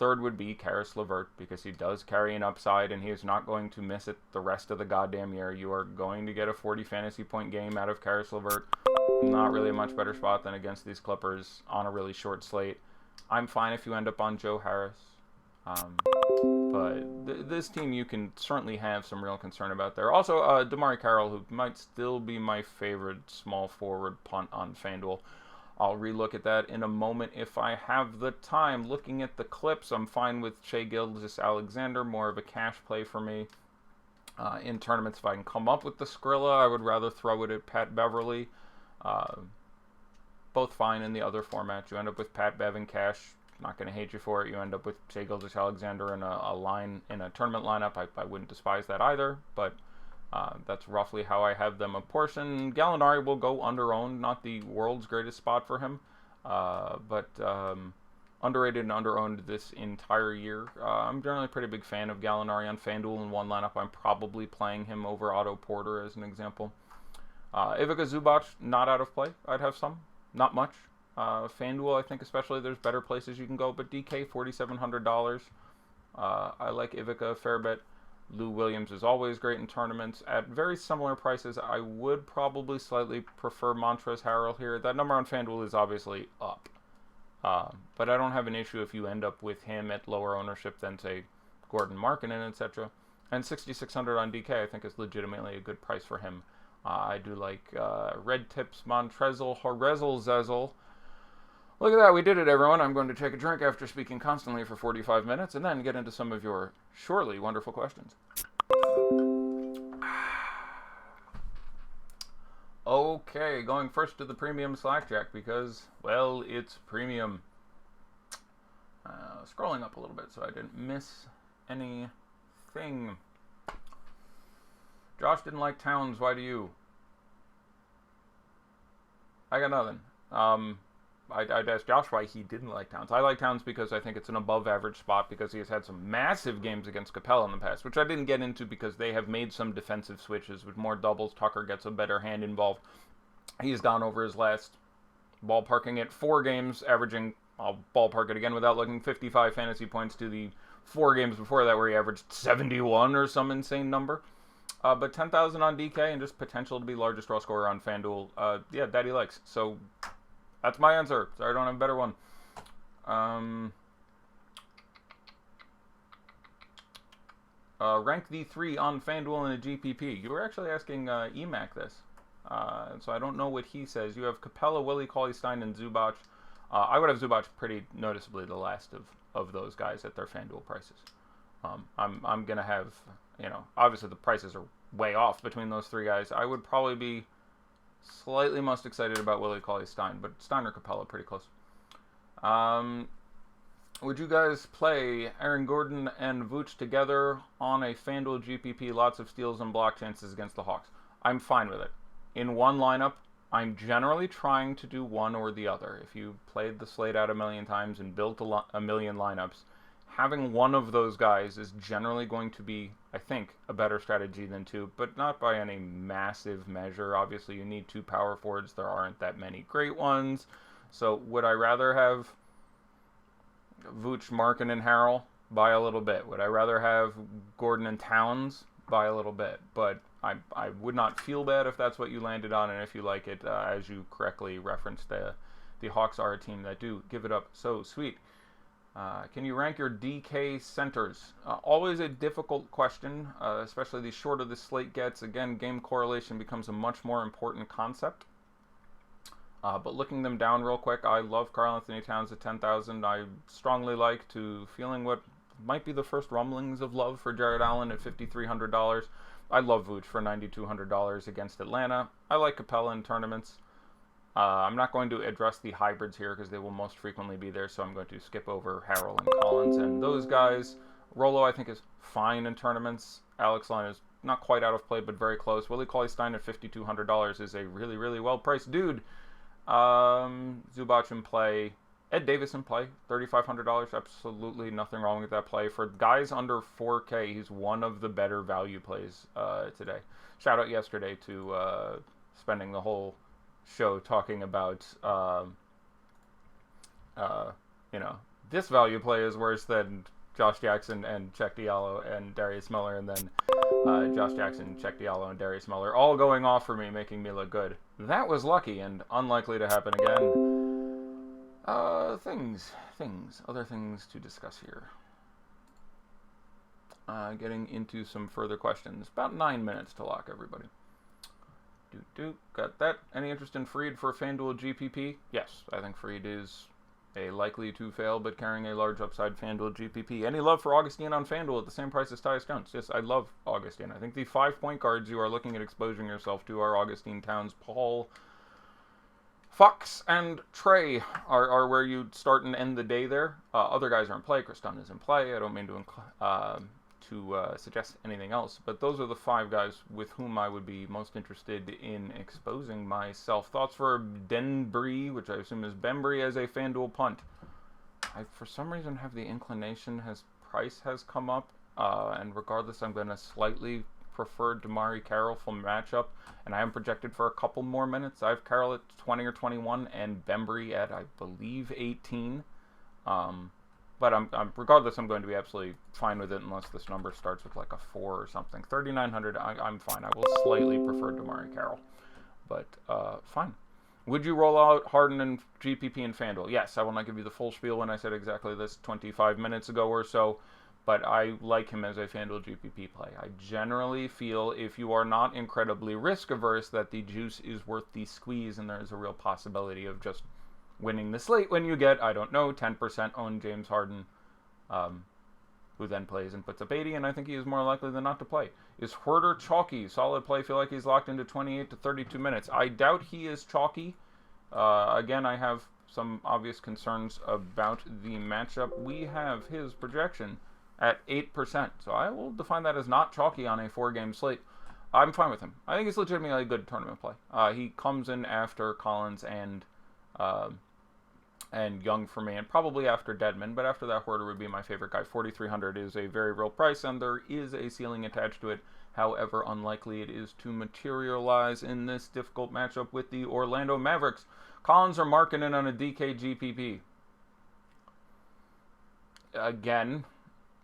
third would be Karis LeVert, because he does carry an upside, and he is not going to miss it the rest of the goddamn year. You are going to get a 40 fantasy point game out of Karis LeVert. Not really a much better spot than against these Clippers on a really short slate. I'm fine if you end up on Joe Harris. But this team, you can certainly have some real concern about there. Also, DeMarre Carroll, who might still be my favorite small forward punt on FanDuel. I'll relook at that in a moment if I have the time. Looking at the clips, I'm fine with Shai Gilgeous-Alexander, more of a cash play for me. In tournaments, if I can come up with the Skrilla, I would rather throw it at Pat Beverly. Both fine in the other format. You end up with Pat Bev and cash. Not going to hate you for it. You end up with Shai Gilgeous-Alexander in a tournament lineup. I wouldn't despise that either, but that's roughly how I have them apportioned. Gallinari will go under-owned, not the world's greatest spot for him, but underrated and under-owned this entire year. I'm generally a pretty big fan of Gallinari on FanDuel in one lineup. I'm probably playing him over Otto Porter as an example. Ivica Zubac, not out of play. I'd have some, not much. FanDuel, I think especially, there's better places you can go, but DK, $4,700. I like Ivica a fair bit. Lou Williams is always great in tournaments. At very similar prices, I would probably slightly prefer Montrezl Harrell here. That number on FanDuel is obviously up. But I don't have an issue if you end up with him at lower ownership than, say, Gordon Markkanen, etc. And $6,600 on DK, I think, is legitimately a good price for him. I do like Red Tips, Montrezl, Horezel, Zezel. Look at that, we did it, everyone. I'm going to take a drink after speaking constantly for 45 minutes and then get into some of your surely wonderful questions. Okay, going first to the premium Slackjack because, well, it's premium. Scrolling up a little bit so I didn't miss anything. Josh didn't like Towns, why do you? I got nothing. I'd ask Josh why he didn't like Towns. I like Towns because I think it's an above-average spot because he has had some massive games against Capella in the past, which I didn't get into because they have made some defensive switches with more doubles. Tucker gets a better hand involved. He's gone over his last ballparking it 4 games, averaging, I'll ballpark it again without looking, 55 fantasy points to the 4 games before that where he averaged 71 or some insane number. But 10,000 on DK and just potential to be largest draw scorer on FanDuel, yeah, that he likes. So that's my answer. Sorry, I don't have a better one. Rank the 3 on FanDuel in a GPP. You were actually asking EMAC this. So I don't know what he says. You have Capella, Willie Cauley-Stein, and Zubac. I would have Zubac pretty noticeably the last of those guys at their FanDuel prices. I'm going to have, obviously the prices are way off between those 3 guys. I would probably be slightly most excited about Willie Cauley-Stein, but Stein or Capella pretty close. Would you guys play Aaron Gordon and Vooch together on a FanDuel GPP, lots of steals and block chances against the Hawks? I'm fine with it. In one lineup, I'm generally trying to do one or the other. If you played the slate out a million times and built a million lineups, having one of those guys is generally going to be, I think, a better strategy than 2, but not by any massive measure. Obviously, you need 2 power forwards. There aren't that many great ones. So would I rather have Vooch, Markin, and Harrell? By a little bit. Would I rather have Gordon and Towns? By a little bit. But I would not feel bad if that's what you landed on, and if you like it, as you correctly referenced, the Hawks are a team that do give it up so sweet. Can you rank your DK centers? Always a difficult question, especially the shorter the slate gets. Again, game correlation becomes a much more important concept. But looking them down real quick, I love Karl-Anthony Towns at 10,000. I strongly like to feeling what might be the first rumblings of love for Jared Allen at $5,300. I love Vooch for $9,200 against Atlanta. I like Capella in tournaments. I'm not going to address the hybrids here because they will most frequently be there, so I'm going to skip over Harrell and Collins and those guys. Rolo, I think, is fine in tournaments. Alex Line is not quite out of play, but very close. Willie Cauley-Stein at $5,200 is a really, really well-priced dude. Zubac in play. Ed Davis in play, $3,500. Absolutely nothing wrong with that play. For guys under 4K, he's one of the better value plays today. Shout out yesterday to spending the whole show talking about, this value play is worse than Josh Jackson and Check Diallo and Darius Miller, and then Josh Jackson, Check Diallo, and Darius Miller all going off for me, making me look good. That was lucky and unlikely to happen again. Other things to discuss here. Getting into some further questions. About 9 minutes to lock, everybody. Got that. Any interest in Freed for FanDuel GPP? Yes, I think Freed is a likely to fail, but carrying a large upside FanDuel GPP. Any love for Augustine on FanDuel at the same price as Tyus Jones? Yes, I love Augustine. I think the 5 point guards you are looking at exposing yourself to are Augustine, Towns, Paul, Fox, and Trey are where you start and end the day there. Other guys are in play. Chris Dunn is in play. I don't mean to suggest anything else, but those are the 5 guys with whom I would be most interested in exposing myself. Thoughts for Denbury, which I assume is Bembry, as a FanDuel punt. I, for some reason, have the inclination his price has come up, and regardless, I'm going to slightly prefer Damari Carroll from matchup, and I am projected for a couple more minutes. I have Carroll at 20 or 21, and Bembry at, I believe, 18. But regardless, I'm going to be absolutely fine with it unless this number starts with like a 4 or something. 3,900, I'm fine. I will slightly prefer Damari Carroll, but fine. Would you roll out Harden and GPP and FanDuel? Yes, I will not give you the full spiel when I said exactly this 25 minutes ago or so, but I like him as a FanDuel GPP play. I generally feel if you are not incredibly risk-averse that the juice is worth the squeeze, and there is a real possibility of just winning the slate when you get, I don't know, 10% on James Harden, who then plays and puts up 80, and I think he is more likely than not to play. Is Huerter chalky? Solid play. Feel like he's locked into 28 to 32 minutes. I doubt he is chalky. Again, I have some obvious concerns about the matchup. We have his projection at 8%, so I will define that as not chalky on a 4-game slate. I'm fine with him. I think he's legitimately a good tournament play. He comes in after Collins and Young for me, and probably after Dedmon, but after that, Huerter would be my favorite guy. 4,300 is a very real price, and there is a ceiling attached to it. However unlikely it is to materialize in this difficult matchup with the Orlando Mavericks. Collins are marking in on a DK GPP. Again,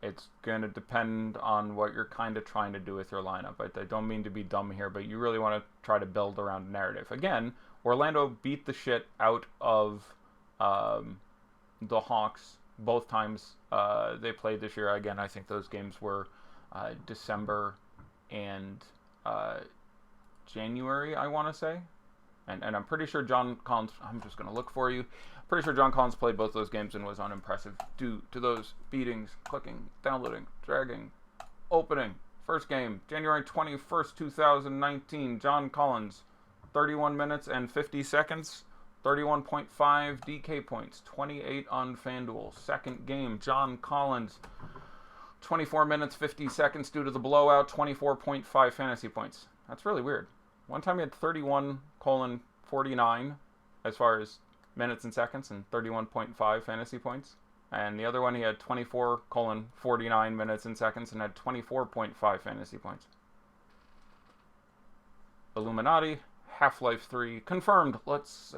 it's going to depend on what you're kind of trying to do with your lineup. I don't mean to be dumb here, but you really want to try to build around a narrative. Again, Orlando beat the shit out of the Hawks both times they played this year. Again, I think those games were December and January, I want to say. And I'm pretty sure John Collins, I'm just going to look for you. Pretty sure John Collins played both those games and was unimpressive due to those beatings. Clicking, downloading, dragging, opening. First game, January 21st, 2019. John Collins, 31 minutes and 50 seconds. 31.5 DK points, 28 on FanDuel. Second game, John Collins, 24 minutes, 50 seconds due to the blowout, 24.5 fantasy points. That's really weird. One time he had 31:49 as far as minutes and seconds and 31.5 fantasy points. And the other one he had 24:49 minutes and seconds and had 24.5 fantasy points. Illuminati. Half-Life 3 confirmed. Let's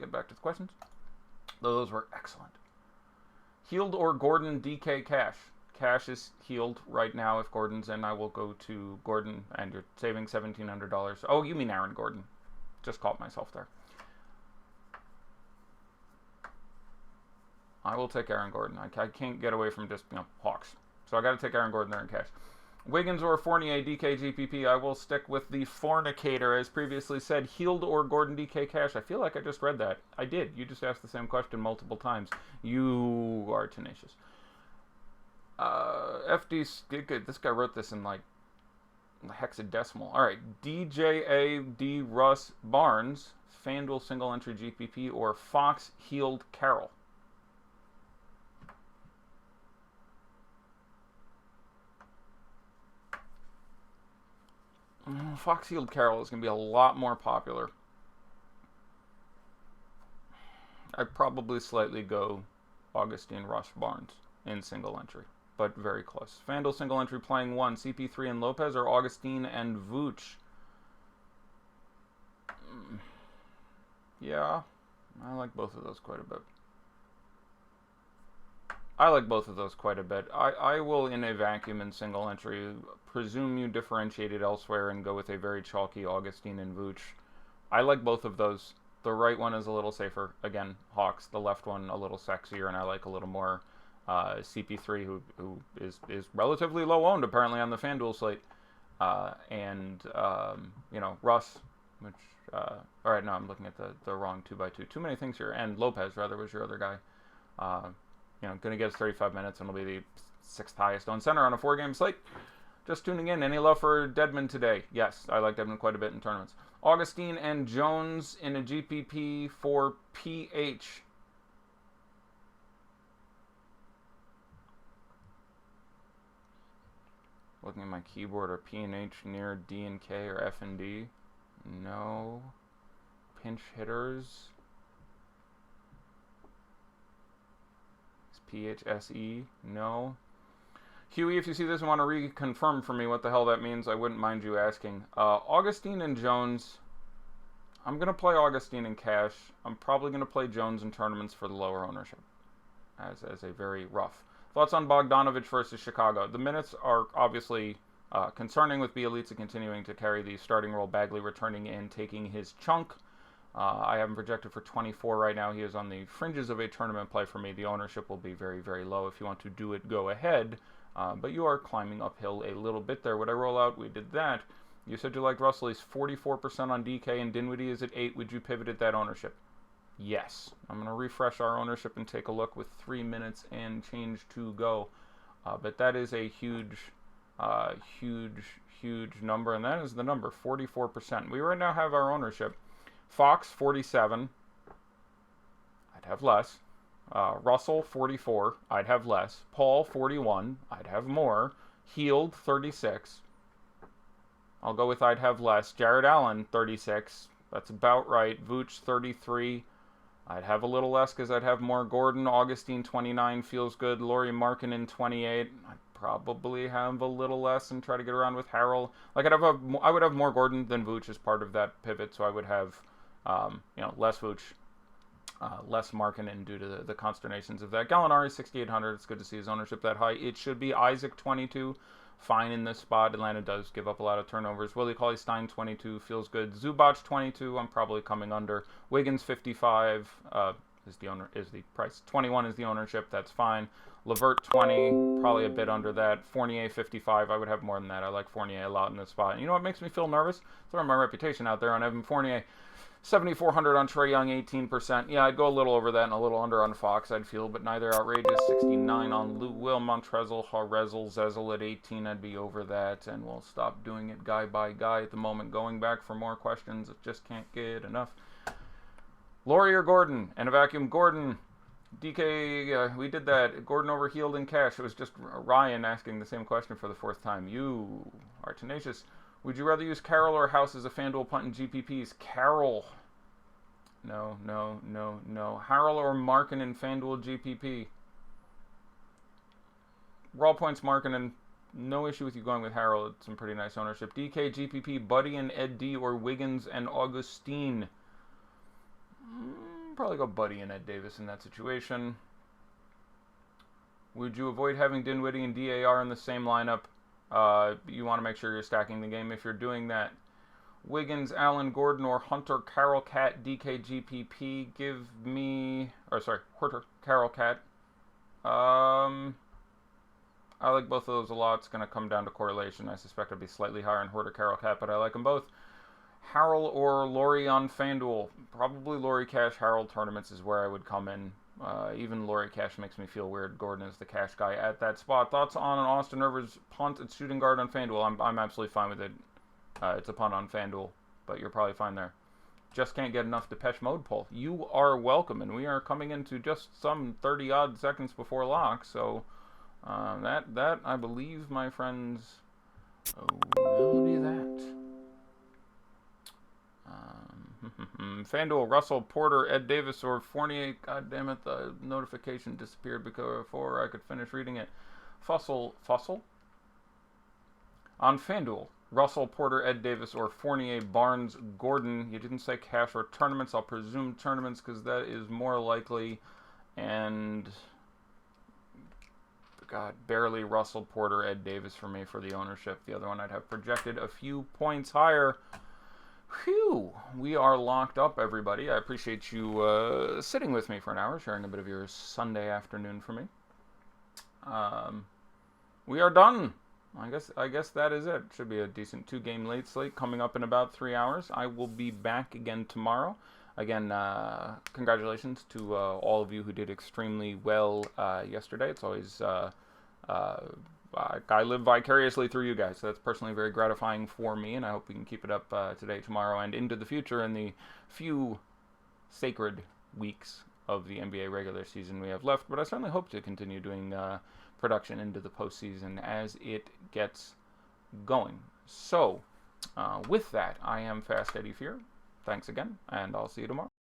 get back to the questions. Those were excellent. Healed or Gordon DK Cash? Cash is healed right now. If Gordon's in, I will go to Gordon, and you're saving $1,700. Oh, you mean Aaron Gordon. Just caught myself there. I will take Aaron Gordon. I can't get away from just, Hawks. So I got to take Aaron Gordon there in cash. Wiggins or Fournier, DK GPP. I will stick with the fornicator, as previously said. Healed or Gordon DK Cash. I feel like I just read that. I did. You just asked the same question multiple times. You are tenacious. FD, this guy wrote this in like hexadecimal. All right. DJA Russ Barnes, FanDuel single entry GPP, or Fox Healed Carroll. Fox Healed Carroll is going to be a lot more popular. I'd probably slightly go Augustine Rush Barnes in single entry, but very close. FanDuel single entry playing 1, CP3 and Lopez, or Augustine and Vooch? Yeah, I like both of those quite a bit. I like both of those quite a bit. I will, in a vacuum and single entry, presume you differentiated elsewhere and go with a very chalky Augustine and Vooch. I like both of those. The right one is a little safer. Again, Hawks. The left one a little sexier, and I like a little more CP3, who is relatively low owned apparently on the FanDuel slate, and Russ, which all right, no, I'm looking at the wrong 2x2. Too many things here. And Lopez rather was your other guy. Going to get us 35 minutes, and will be the 6th highest on center on a 4-game slate. Just tuning in. Any love for Dedmon today? Yes, I like Dedmon quite a bit in tournaments. Augustine and Jones in a GPP for PH. Looking at my keyboard, are P and H near D and K or F and D? No. Pinch hitters. Is PHSE? No. Huey, if you see this and want to reconfirm for me what the hell that means, I wouldn't mind you asking. Augustine and Jones. I'm going to play Augustine in cash. I'm probably going to play Jones in tournaments for the lower ownership. As a very rough. Thoughts on Bogdanovich versus Chicago? The minutes are obviously concerning with Bielitsa continuing to carry the starting role. Bagley returning in, taking his chunk. I have him projected for 24 right now. He is on the fringes of a tournament play for me. The ownership will be very, very low. If you want to do it, go ahead. But you are climbing uphill a little bit there. Would I roll out? We did that. You said you liked Russell. He's 44% on DK, and Dinwiddie is at 8. Would you pivot at that ownership? Yes. I'm going to refresh our ownership and take a look with 3 minutes and change to go. But that is a huge number, and that is the number, 44%. We right now have our ownership. Fox, 47. I'd have less. Russell, 44. I'd have less. Paul, 41. I'd have more. Heald, 36. I'll go with I'd have less. Jared Allen, 36. That's about right. Vooch, 33. I'd have a little less because I'd have more Gordon. Augustine, 29. Feels good. Lauri Markkanen, 28. I'd probably have a little less and try to get around with Harrell. Like I would have more Gordon than Vooch as part of that pivot, so I would have less Vooch, less Markkanen due to the consternations of that. Gallinari, 6,800. It's good to see his ownership that high. It should be. Isaac, 22. Fine in this spot. Atlanta does give up a lot of turnovers. Willie Cauley-Stein, 22. Feels good. Zubac, 22. I'm probably coming under. Wiggins, 55. Is the price. 21 is the ownership. That's fine. Levert, 20. Probably a bit under that. Fournier, 55. I would have more than that. I like Fournier a lot in this spot. And you know what makes me feel nervous? Throwing my reputation out there on Evan Fournier. 7,400 on Trae Young, 18%. Yeah, I'd go a little over that and a little under on Fox, I'd feel, but neither outrageous. 69 on Lou Will, Montrezl, Harrell, Zezel at 18. I'd be over that, and we'll stop doing it guy by guy at the moment. Going back for more questions, just can't get enough. Laurie or Gordon? And a vacuum, Gordon. DK, we did that. Gordon over Heald in cash. It was just Ryan asking the same question for the 4th time. You are tenacious. Would you rather use Carroll or House as a FanDuel punt in GPPs? Carroll. No. Harrell or Markin in FanDuel GPP? Raw points Markin, no issue with you going with Harrell. It's some pretty nice ownership. DK, GPP, Buddy and Ed D or Wiggins and Augustine? Probably go Buddy and Ed Davis in that situation. Would you avoid having Dinwiddie and DAR in the same lineup? You want to make sure you're stacking the game if you're doing that. Wiggins, Allen, Gordon, or Hunter, Carroll, Cat, DK, GPP. Give me... Hunter, Carroll, Cat. I like both of those a lot. It's going to come down to correlation. I suspect I'd be slightly higher on Hunter, Carroll, Cat, but I like them both. Harrell or Laurie on FanDuel? Probably Laurie Cash. Harrell tournaments is where I would come in. Even Laurie Cash makes me feel weird. Gordon is the cash guy at that spot. Thoughts on an Austin Rivers punt at shooting guard on FanDuel? I'm absolutely fine with it. It's a punt on FanDuel, but you're probably fine there. Just can't get enough Depeche Mode pull. You are welcome, and we are coming into just some 30-odd seconds before lock, so that, I believe, my friends, will be that. FanDuel, Russell, Porter, Ed Davis, or Fournier. God damn it, the notification disappeared before I could finish reading it. Fussell? On FanDuel, Russell, Porter, Ed Davis, or Fournier, Barnes, Gordon. You didn't say cash or tournaments. I'll presume tournaments because that is more likely. And God, barely Russell, Porter, Ed Davis for me for the ownership. The other one I'd have projected a few points higher. Phew, we are locked up, everybody. I appreciate you sitting with me for an hour, sharing a bit of your Sunday afternoon for me. We are done. I guess that is it. Should be a decent 2-game late slate coming up in about 3 hours. I will be back again tomorrow. Again, congratulations to all of you who did extremely well yesterday. It's always I live vicariously through you guys, so that's personally very gratifying for me, and I hope we can keep it up today, tomorrow, and into the future in the few sacred weeks of the NBA regular season we have left. But I certainly hope to continue doing production into the postseason as it gets going. So, with that, I am Fast Eddie Fear. Thanks again, and I'll see you tomorrow.